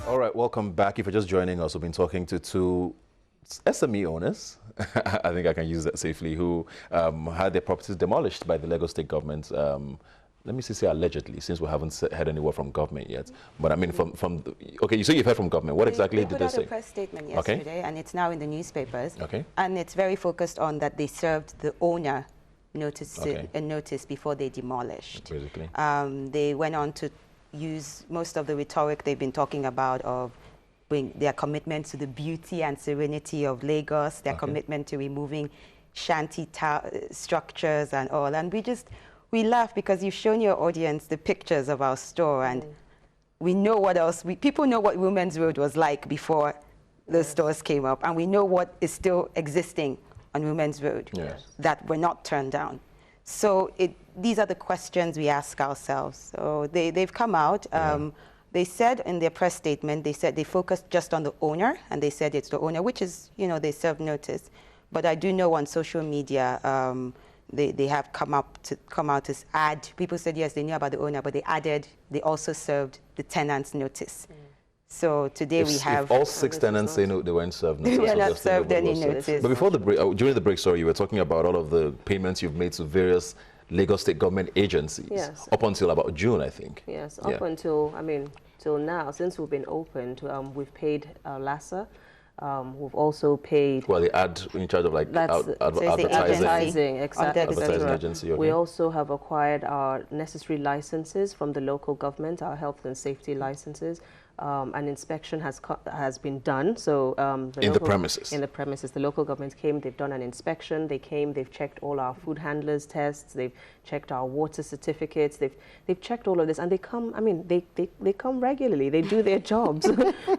All right, welcome back. If you're just joining us, we've been talking to two SME owners, I think I can use that safely, who had their properties demolished by the Lagos state government. Let me say allegedly, since we haven't heard any word from government yet. But I mean, okay, you say you've heard from government. What exactly did they say? They put out a press statement yesterday, and it's now in the newspapers. Okay. And it's very focused on that they served the owner a notice before they demolished. Basically. They went on to use most of the rhetoric they've been talking about of their commitment to the beauty and serenity of Lagos, their commitment to removing shanty structures and all. And we laugh because you've shown your audience the pictures of our store, and we know what else, people know what Women's Road was like before the stores came up, and we know what is still existing on Women's Road that were not turned down. So these are the questions we ask ourselves. So they've come out. They said in their press statement, they said they focused just on the owner, and they said it's the owner, which is, you know, they served notice. But I do know on social media, they have come out to add, people said, yes, they knew about the owner, but they also served the tenants notice. So today we have... If all 6 tenants say no, they weren't served notice. They were not served any notice. But before the break, during the break, sorry, you were talking about all of the payments you've made to various Lagos state government agencies. Yes. Up until about June, I think. Yes, up until, till now, since we've been opened, we've paid LASA. We've also paid... Well, the ad in charge of like advertising, advertising agency. We also have acquired our necessary licenses from the local government, our health and safety licenses. An inspection has been done. So in the premises. In the premises, the local government came. They've done an inspection. They came. They've checked all our food handlers' tests. They've checked our water certificates. They've checked all of this, and they come. I mean, they come regularly. They do their jobs.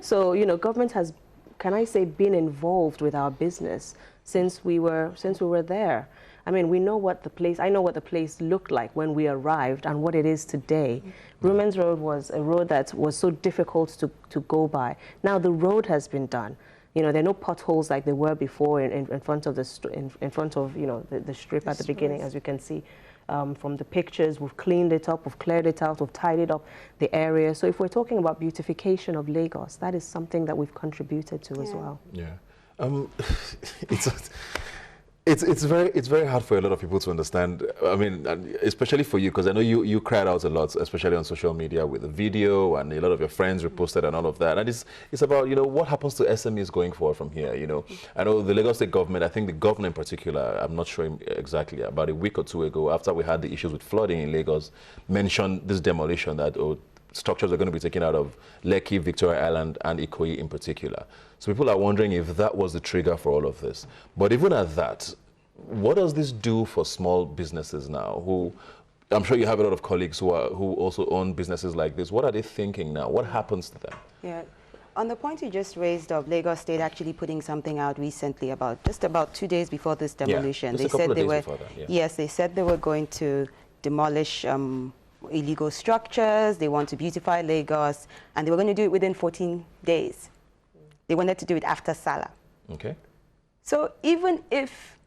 So you know, government has, can I say, been involved with our business since we were there. I mean, we know what the place, I know what the place looked like when we arrived and what it is today. Women's Road was a road that was so difficult to go by. Now the road has been done. You know, there are no potholes like there were before in front of you know, the strip at the beginning, as you can see. From the pictures, we've cleaned it up, we've cleared it out, we've tidied up the area. So if we're talking about beautification of Lagos, that is something that we've contributed to as well. Yeah. It's very hard for a lot of people to understand. I mean, especially for you, because I know you cried out a lot, especially on social media with the video, and a lot of your friends reposted and all of that. And it's about, you know, what happens to SMEs going forward from here. You know, I know the Lagos state government, I think the governor in particular, I'm not sure exactly, about a week or two ago, after we had the issues with flooding in Lagos, mentioned this demolition that structures are going to be taken out of Lekki, Victoria Island, and Ikoyi in particular. So people are wondering if that was the trigger for all of this. But even at that, what does this do for small businesses now? Who, I'm sure you have a lot of colleagues who also own businesses like this. What are they thinking now? What happens to them? Yeah. On the point you just raised of Lagos State actually putting something out recently just about 2 days before this demolition, they said they were, yes, they said they were going to demolish illegal structures. They want to beautify Lagos, and they were going to do it within 14 days. They wanted to do it after Salah. Okay. So even if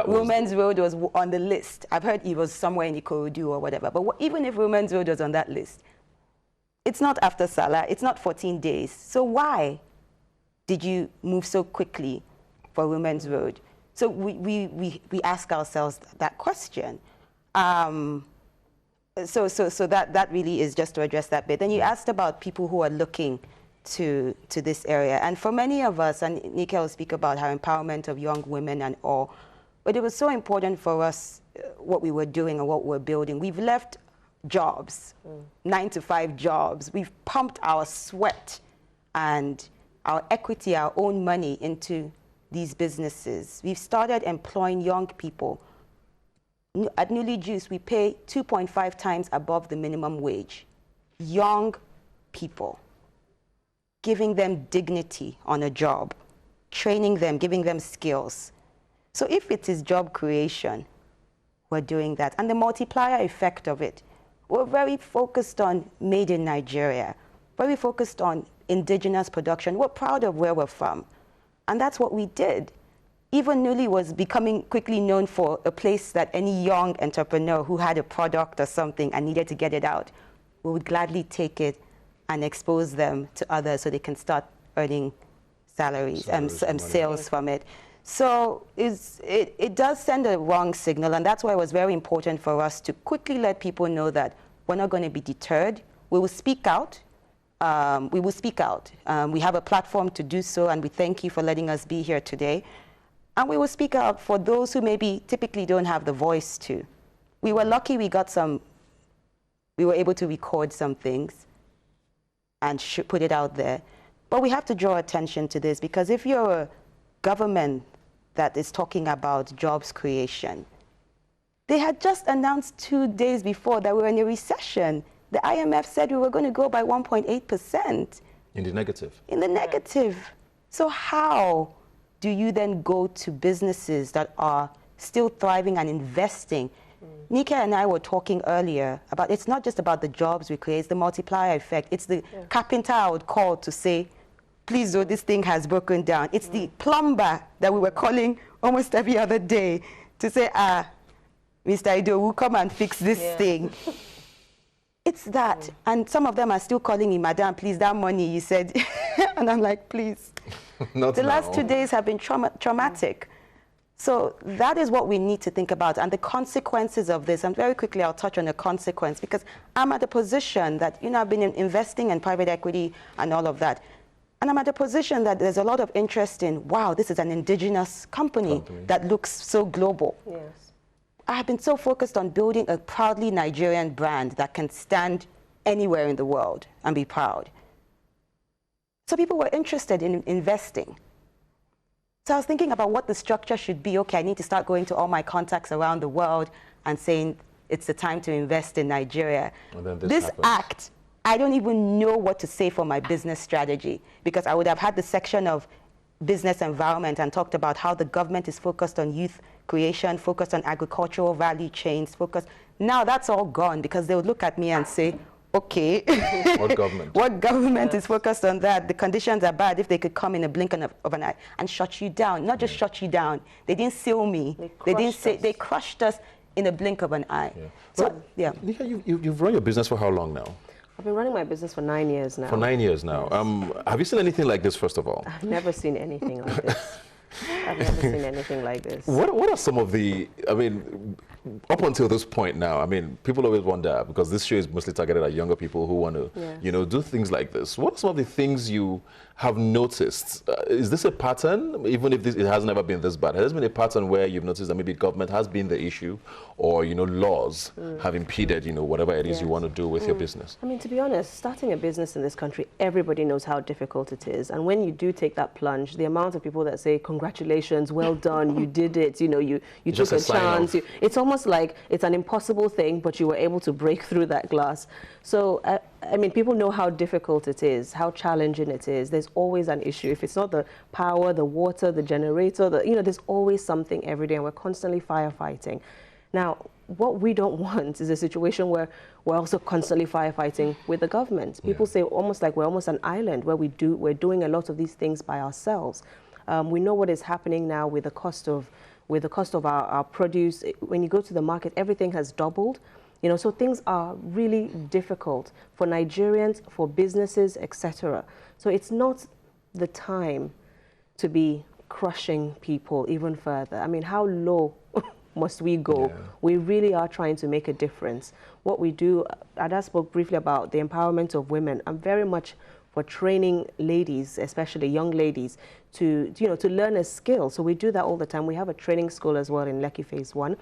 Women's Road was on the list, I've heard it was somewhere in Ikorodu or whatever, but even if Women's Road was on that list, it's not after Salah, it's not 14 days. So why did you move so quickly for Women's Road? So we ask ourselves that question. So that really is just to address that bit. Then you asked about people who are looking to this area. And for many of us, and Nika will speak about her empowerment of young women and all, but it was so important for us, what we were doing and what we're building. We've left jobs, 9-to-5 jobs. We've pumped our sweat and our equity, our own money into these businesses. We've started employing young people. At Newly Juice, we pay 2.5 times above the minimum wage. Young people, giving them dignity on a job, training them, giving them skills. So if it is job creation, we're doing that. And the multiplier effect of it, we're very focused on made in Nigeria, very focused on indigenous production. We're proud of where we're from. And that's what we did. Even Newly was becoming quickly known for a place that any young entrepreneur who had a product or something and needed to get it out, we would gladly take it and expose them to others so they can start earning salaries and sales from it. So it does send a wrong signal, and that's why it was very important for us to quickly let people know that we're not going to be deterred. We will speak out. We will speak out. We have a platform to do so, and we thank you for letting us be here today. And we will speak out for those who maybe typically don't have the voice to. We were lucky we were able to record some things and put it out there. But we have to draw attention to this, because if you're a government that is talking about jobs creation, they had just announced 2 days before that we were in a recession. The IMF said we were going to go by 1.8%. In the negative. In the negative. So how do you then go to businesses that are still thriving and investing? Nika and I were talking earlier about, it's not just about the jobs we create, it's the multiplier effect. It's the carpenter I would call to say, please, though, this thing has broken down. It's the plumber that we were calling almost every other day to say, Mr. Ido, we'll come and fix this thing. It's that. And some of them are still calling me, Madam, please, that money you said. And I'm like, please. Not the last 2 days have been traumatic. So that is what we need to think about, and the consequences of this. And very quickly, I'll touch on the consequence, because I'm at a position that, I've been investing in private equity and all of that. And I'm at a position that there's a lot of interest in, wow, this is an indigenous company that looks so global. Yes. I have been so focused on building a proudly Nigerian brand that can stand anywhere in the world and be proud. So people were interested in investing. So I was thinking about what the structure should be. Okay, I need to start going to all my contacts around the world and saying it's the time to invest in Nigeria. And then this act, I don't even know what to say for my business strategy, because I would have had the section of business environment and talked about how the government is focused on youth creation, focused on agricultural value chains, focused. Now that's all gone, because they would look at me and say, okay, what government? What government is focused on that? The conditions are bad. If they could come in a blink of an eye and shut you down, not just shut you down. They didn't seal me. They crushed us in a blink of an eye. Yeah. So, Nika, you've run your business for how long now? I've been running my business for 9 years now. For 9 years now. Yes. Have you seen anything like this, first of all? I've never seen anything like this. I've never seen anything like this. What are some of the, up until this point now, people always wonder, because this show is mostly targeted at younger people who want to, do things like this. What are some of the things you have noticed? Is this a pattern, even if it has never been this bad? Has there been a pattern where you've noticed that maybe government has been the issue, or, laws have impeded, whatever it is you want to do with your business? To be honest, starting a business in this country, everybody knows how difficult it is. And when you do take that plunge, the amount of people that say, congratulations, well done, you did it, you took a chance. It's almost like it's an impossible thing, but you were able to break through that glass. So, people know how difficult it is, how challenging it is. There's always an issue. If it's not the power, the water, the generator, there's always something every day, and we're constantly firefighting. Now, what we don't want is a situation where we're also constantly firefighting with the government. People say almost like we're almost an island where we're doing a lot of these things by ourselves. We know what is happening now with the cost of our produce. When you go to the market, everything has doubled. So things are really difficult for Nigerians, for businesses, etc. So it's not the time to be crushing people even further. How low must we go? Yeah. We really are trying to make a difference. What we do, Ada spoke briefly about the empowerment of women. I'm very much for training ladies, especially young ladies, to learn a skill. So we do that all the time. We have a training school as well in Lekki Phase 1.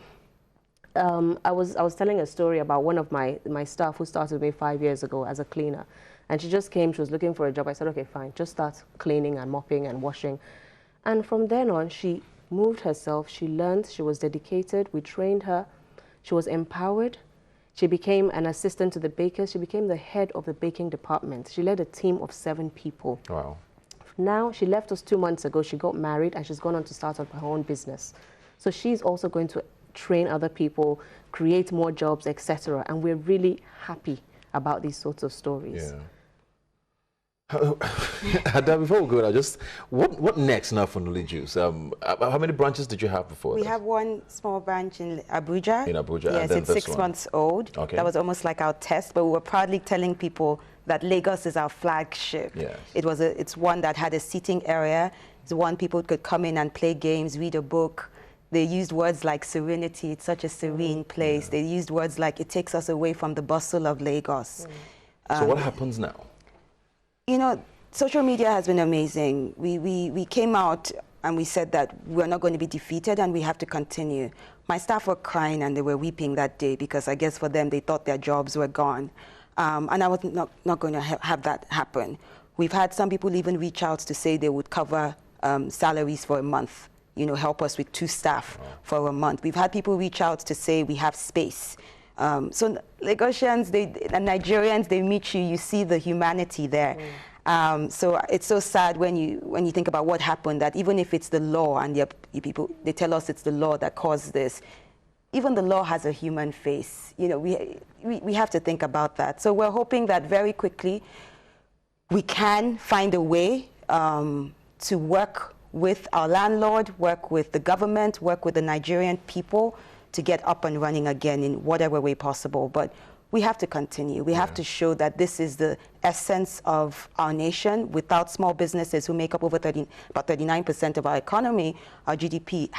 I was telling a story about one of my staff who started with me 5 years ago as a cleaner. And she just came, she was looking for a job. I said, okay, fine, just start cleaning and mopping and washing. And from then on, she moved herself, she learned, she was dedicated, we trained her, she was empowered. She became an assistant to the bakers. She became the head of the baking department. She led a team of 7 people. Wow. Now, she left us 2 months ago. She got married and she's gone on to start up her own business. So she's also going to train other people, create more jobs, etc. And we're really happy about these sorts of stories. Yeah. Before we go, what next now for Nolly Juice? How many branches did you have before? We have one small branch in Abuja. In Abuja, yes, and then it's 6 months old. Okay. That was almost like our test, but we were proudly telling people that Lagos is our flagship. Yes. It's one that had a seating area. It's one people could come in and play games, read a book. They used words like serenity. It's such a serene place. They used words like it takes us away from the bustle of Lagos. So what happens now? You know, social media has been amazing. We came out and we said that we're not going to be defeated and we have to continue. My staff were crying and they were weeping that day because I guess for them they thought their jobs were gone. And I was not going to have that happen. We've had some people even reach out to say they would cover salaries for a month, you know, help us with 2 staff for a month. We've had people reach out to say we have space. So Lagosians and Nigerians, they meet you, you see the humanity there. So it's so sad when you think about what happened, that even if it's the law and they tell us it's the law that caused this, even the law has a human face. You know, we have to think about that. So we're hoping that very quickly we can find a way to work with our landlord, work with the government, work with the Nigerian people to get up and running again in whatever way possible. But we have to continue. We have to show that this is the essence of our nation. Without small businesses who make up over about 39% of our economy, our GDP,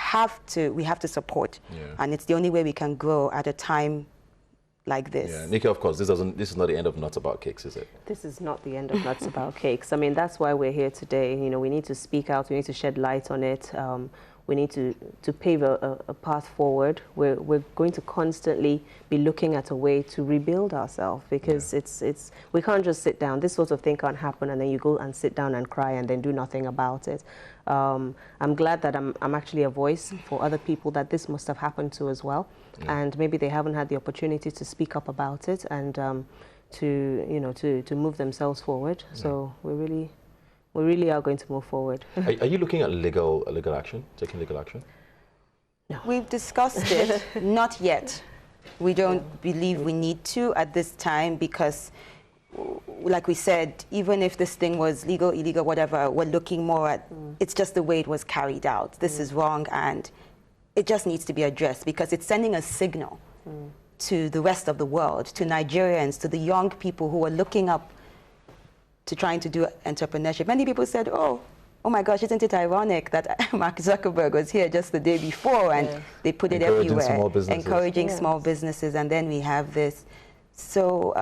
we have to support. And it's the only way we can grow at a time like this. Yeah, Nikki, of course, this is not the end of Nuts About Cakes, is it? This is not the end of Nuts About Cakes. I mean, that's why we're here today. You know, we need to speak out. We need to shed light on it. We need to pave a path forward. We're going to constantly be looking at a way to rebuild ourselves, because we can't just sit down. This sort of thing can't happen and then you go and sit down and cry and then do nothing about it. I'm glad that I'm actually a voice for other people that this must have happened to as well, and maybe they haven't had the opportunity to speak up about it and to move themselves forward. So we really are going to move forward. Are you looking at legal action, taking legal action? No. We've discussed it, not yet. We don't believe we need to at this time because, like we said, even if this thing was legal, illegal, whatever, we're looking more at, it's just the way it was carried out. This is wrong and it just needs to be addressed because it's sending a signal to the rest of the world, to Nigerians, to the young people who are looking up to trying to do entrepreneurship. Many people said, oh my gosh, isn't it ironic that Mark Zuckerberg was here just the day before and they put it everywhere, encouraging small businesses, and then we have this. So,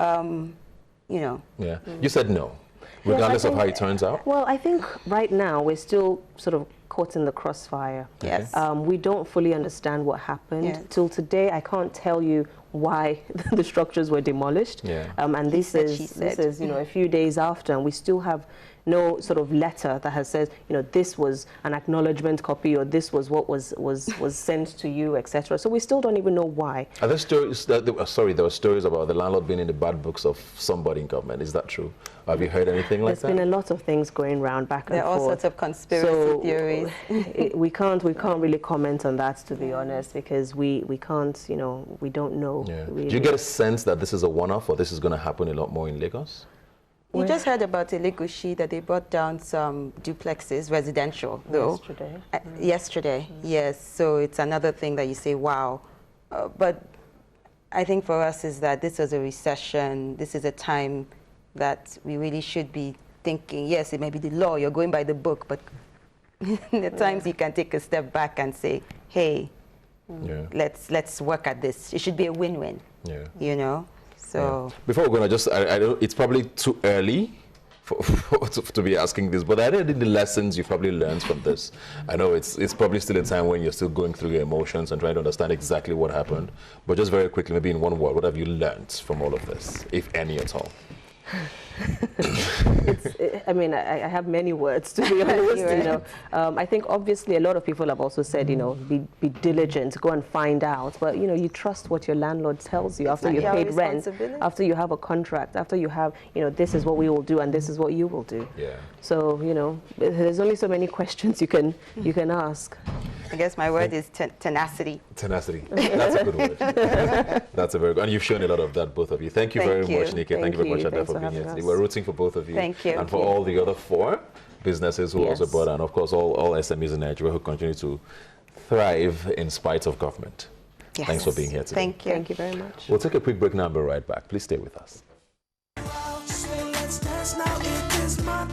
you know. Yeah, you said no, regardless of how it turns out? Well, I think right now we're still sort of caught in the crossfire. Yes. We don't fully understand what happened. Till today, I can't tell you why the structures were demolished. And this is you know, a few days after, and we still have no sort of letter that has said, you know, this was an acknowledgement copy or this was what was sent to you, etc. So we still don't even know why. Are there stories that there were stories about the landlord being in the bad books of somebody in government? Is that true? Have you heard anything like that? There's been a lot of things going around back and forth. There are all sorts of conspiracy theories. we can't really comment on that, to be honest, because we can't, you know, we don't know. Really. Do you get a sense that this is a one-off or this is going to happen a lot more in Lagos? We just heard about Elegushi, that they brought down some duplexes, residential, though. Yesterday. Yesterday, yes. So it's another thing that you say, wow. But I think for us is that this was a recession. This is a time that we really should be thinking, yes, it may be the law, you're going by the book, but at times you can take a step back and say, hey, let's work at this. It should be a win-win, you know? So before we're going to I know it's probably too early to be asking this, but are there any lessons you probably learned from this? I know it's probably still a time when you're still going through your emotions and trying to understand exactly what happened, but just very quickly, maybe in one word, what have you learned from all of this, if any at all? I mean, I have many words, to be honest. You know, I think obviously a lot of people have also said, you know, be diligent, go and find out. But you know, you trust what your landlord tells you after you've paid rent, after you have a contract, after you have, you know, this is what we will do and this is what you will do. So you know, there's only so many questions you can ask. I guess my word is tenacity. Tenacity. That's a good word. That's a very good. And you've shown a lot of that, both of you. Thank you very much, Nikki. Thank you very much, Ada, for being here today. We're rooting for both of you. Thank you. And for all the other 4 businesses who also brought, and of course all SMEs in Nigeria who continue to thrive in spite of government. Thanks for being here today. Thank you. Thank you very much. We'll take a quick break now and be right back. Please stay with us. 'cause now it is my time.